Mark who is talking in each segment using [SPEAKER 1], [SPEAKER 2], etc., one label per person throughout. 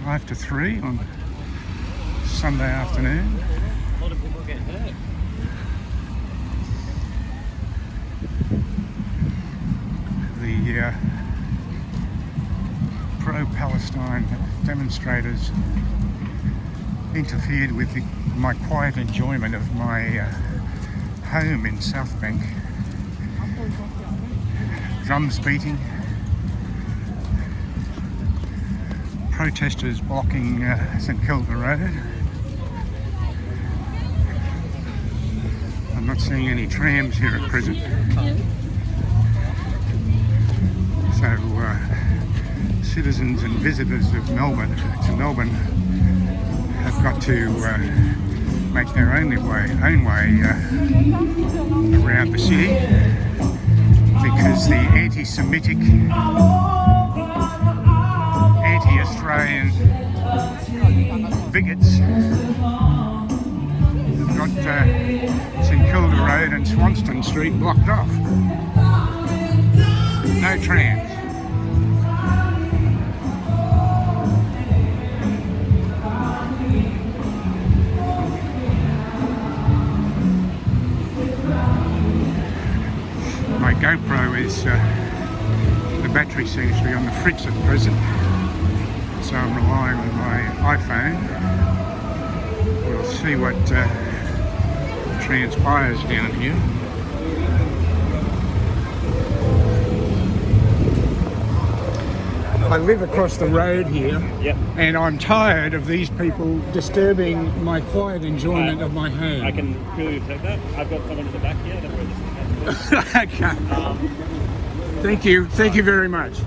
[SPEAKER 1] 5 to 3 on Sunday afternoon.
[SPEAKER 2] A lot of people get hurt.
[SPEAKER 1] The pro-Palestine demonstrators interfered with my quiet enjoyment of my home in Southbank. Drums beating, protesters blocking St Kilda Road. I'm not seeing any trams here at present. So citizens and visitors of Melbourne have got to make their own way around the city, because the anti-Semitic, anti-Australian bigots have got St Kilda Road and Swanston Street blocked off. No trams. My GoPro is, the battery seems to be on the fritz at present, so I'm relying on my iPhone. We'll see what transpires down here. I live across the road here, and I'm tired of these people disturbing my quiet enjoyment of my home.
[SPEAKER 2] I can purely take that. I've got someone in the back here. Don't worry, this is
[SPEAKER 1] Okay. Thank you very much.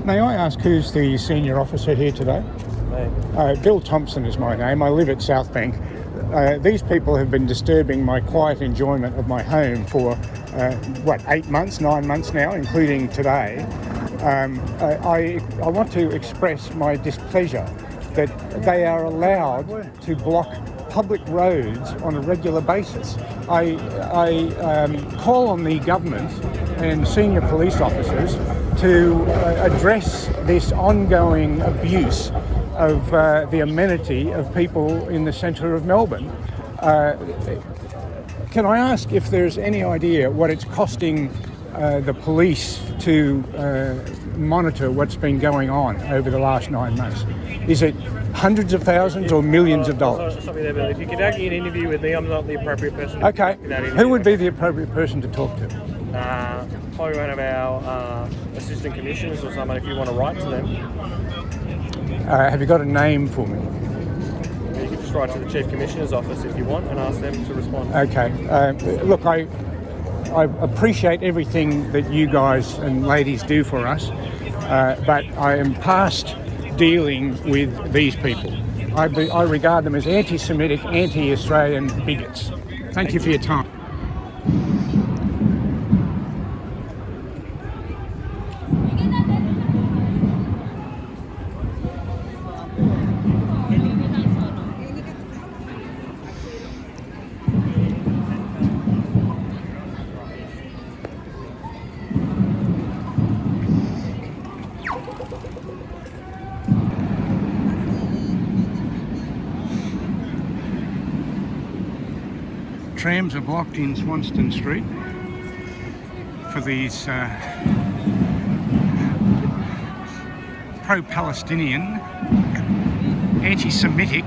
[SPEAKER 1] May I ask who's the senior officer here today? Bill Thompson is my name. I live at Southbank. These people have been disturbing my quiet enjoyment of my home for, 8 months, 9 months now, including today. I want to express my displeasure that they are allowed to block public roads on a regular basis. I call on the government and senior police officers to address this ongoing abuse of the amenity of people in the centre of Melbourne. Can I ask if there's any idea what it's costing the police to monitor what's been going on over the last 9 months? Is it hundreds of thousands or millions of dollars?
[SPEAKER 2] Sorry there, Bill. If you could actually an interview with me, I'm not the appropriate person.
[SPEAKER 1] Okay. Who would be the appropriate person to talk to?
[SPEAKER 2] Probably one of our assistant commissioners or someone if you want to write to them.
[SPEAKER 1] Have you got a name for me?
[SPEAKER 2] You can just write to the Chief Commissioner's office if you want and ask them to respond.
[SPEAKER 1] Okay. Look, I appreciate everything that you guys and ladies do for us, but I am past dealing with these people. I regard them as anti-Semitic, anti-Australian bigots. Thank you for your time. Trams are blocked in Swanston Street for these pro-Palestinian, anti-Semitic,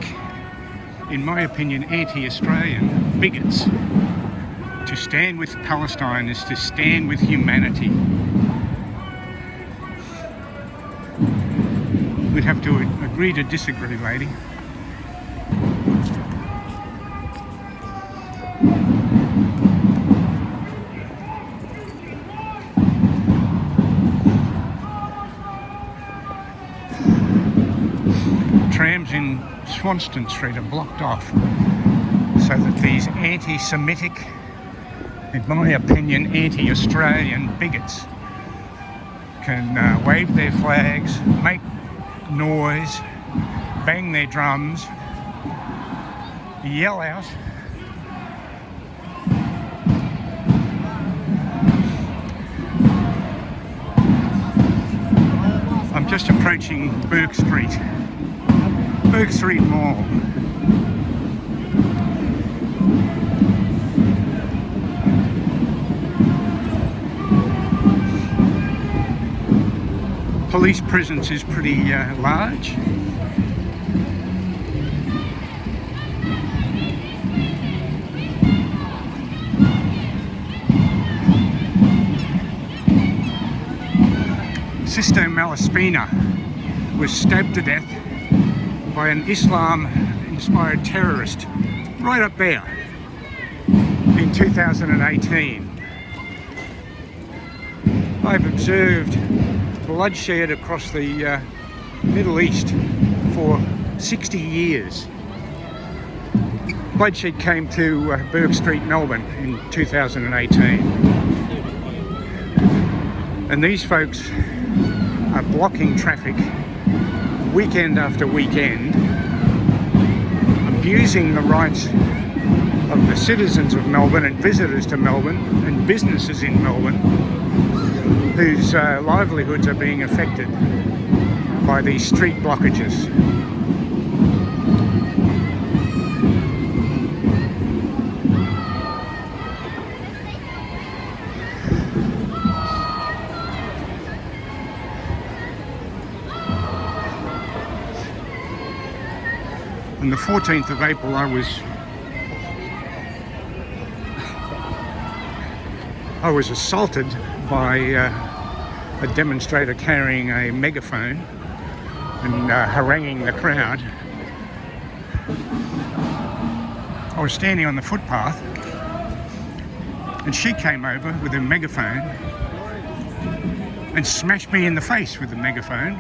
[SPEAKER 1] in my opinion anti-Australian bigots. To stand with Palestine is to stand with humanity. We'd have to agree to disagree, lady. trams in Swanston Street are blocked off so that these anti-Semitic, in my opinion, anti-Australian bigots can wave their flags, make noise, bang their drums, yell out. I'm just approaching Bourke Street Mall. Police presence is pretty large. Sister Malaspina was stabbed to death by an Islam-inspired terrorist right up there in 2018. I've observed bloodshed across the Middle East for 60 years. Bloodshed came to Bourke Street, Melbourne in 2018. And these folks are blocking traffic weekend after weekend, abusing the rights of the citizens of Melbourne and visitors to Melbourne and businesses in Melbourne whose livelihoods are being affected by these street blockages. On the 14th of April, I was assaulted by a demonstrator carrying a megaphone and haranguing the crowd. I was standing on the footpath and she came over with a megaphone and smashed me in the face with the megaphone,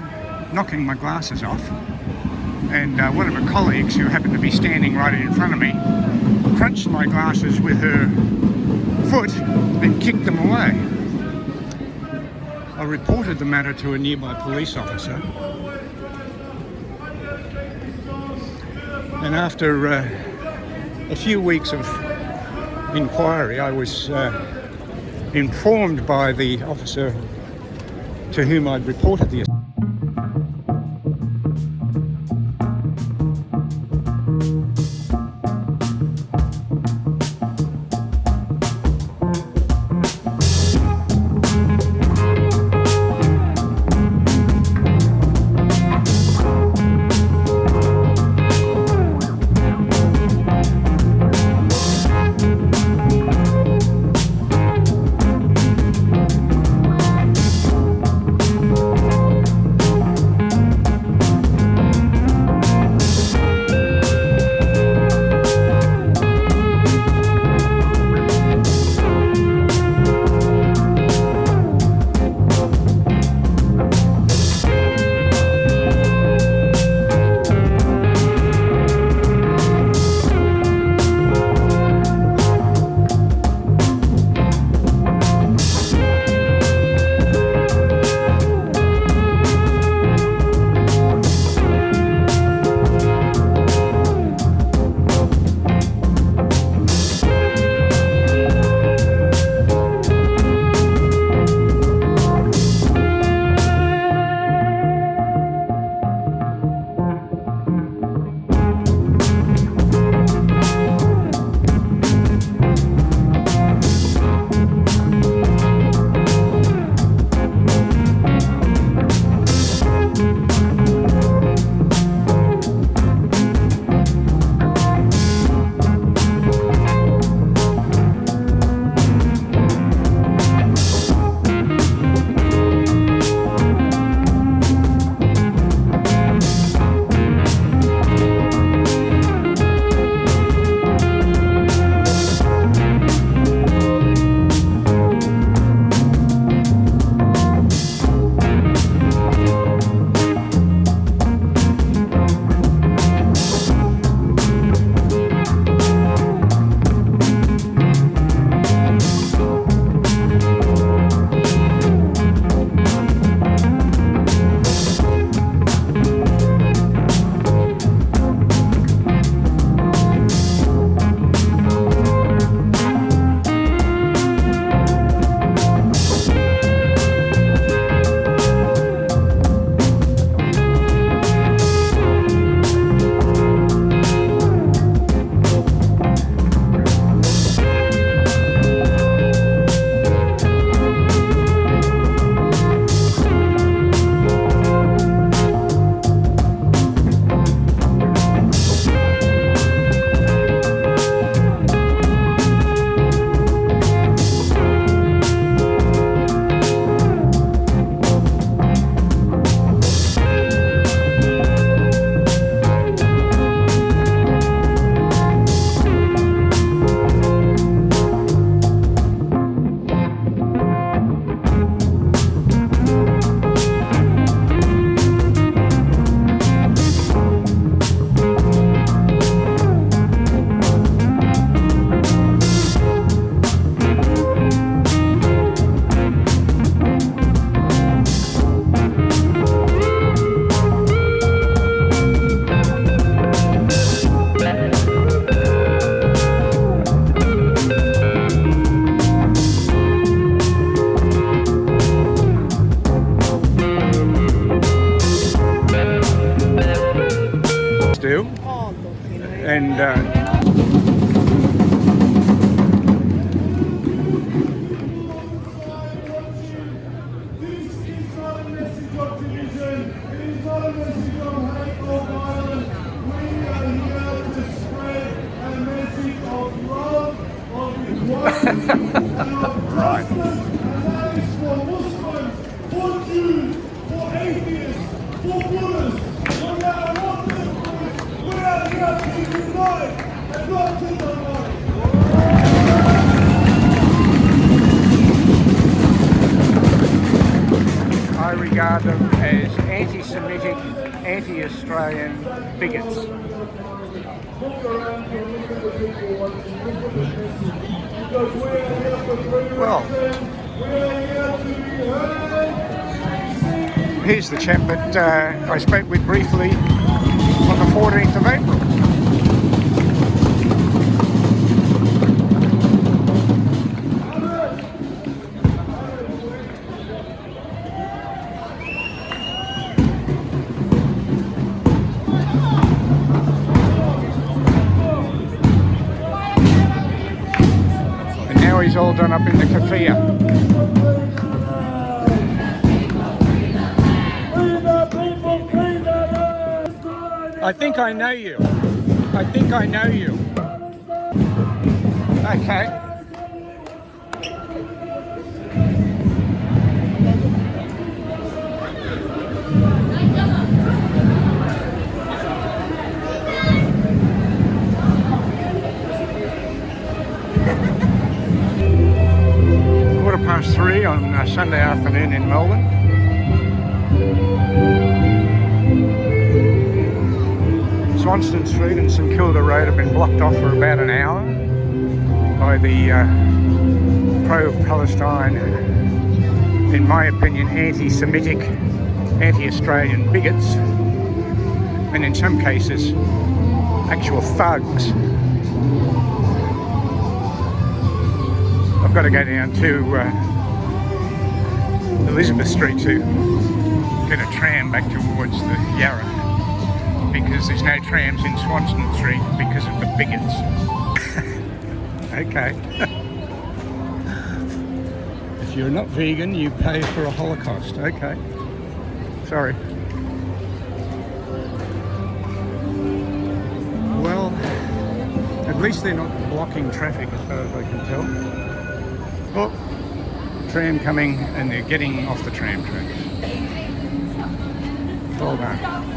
[SPEAKER 1] knocking my glasses off. And one of her colleagues, who happened to be standing right in front of me, crunched my glasses with her foot and kicked them away. I reported the matter to a nearby police officer, and after a few weeks of inquiry, I was informed by the officer to whom I'd reported the do. And right. I regard them as anti-Semitic, anti-Australian bigots. Well, here's the chap that I spoke with briefly on the 14th of April. And now he's all done up in the keffiyeh. I think I know you. I think I know you. Okay. .3 on Sunday afternoon in Melbourne. Swanston Street and St Kilda Road have been blocked off for about an hour by the pro-Palestine, in my opinion, anti-Semitic, anti-Australian bigots, and in some cases, actual thugs. I've got to go down to Elizabeth Street to get a tram back towards the Yarra, because there's no trams in Swanston Street because of the bigots. Okay. If you're not vegan, you pay for a Holocaust. Okay. Sorry. Well, at least they're not blocking traffic as far as I can tell. Oh, tram coming, and they're getting off the tram tracks. Well done.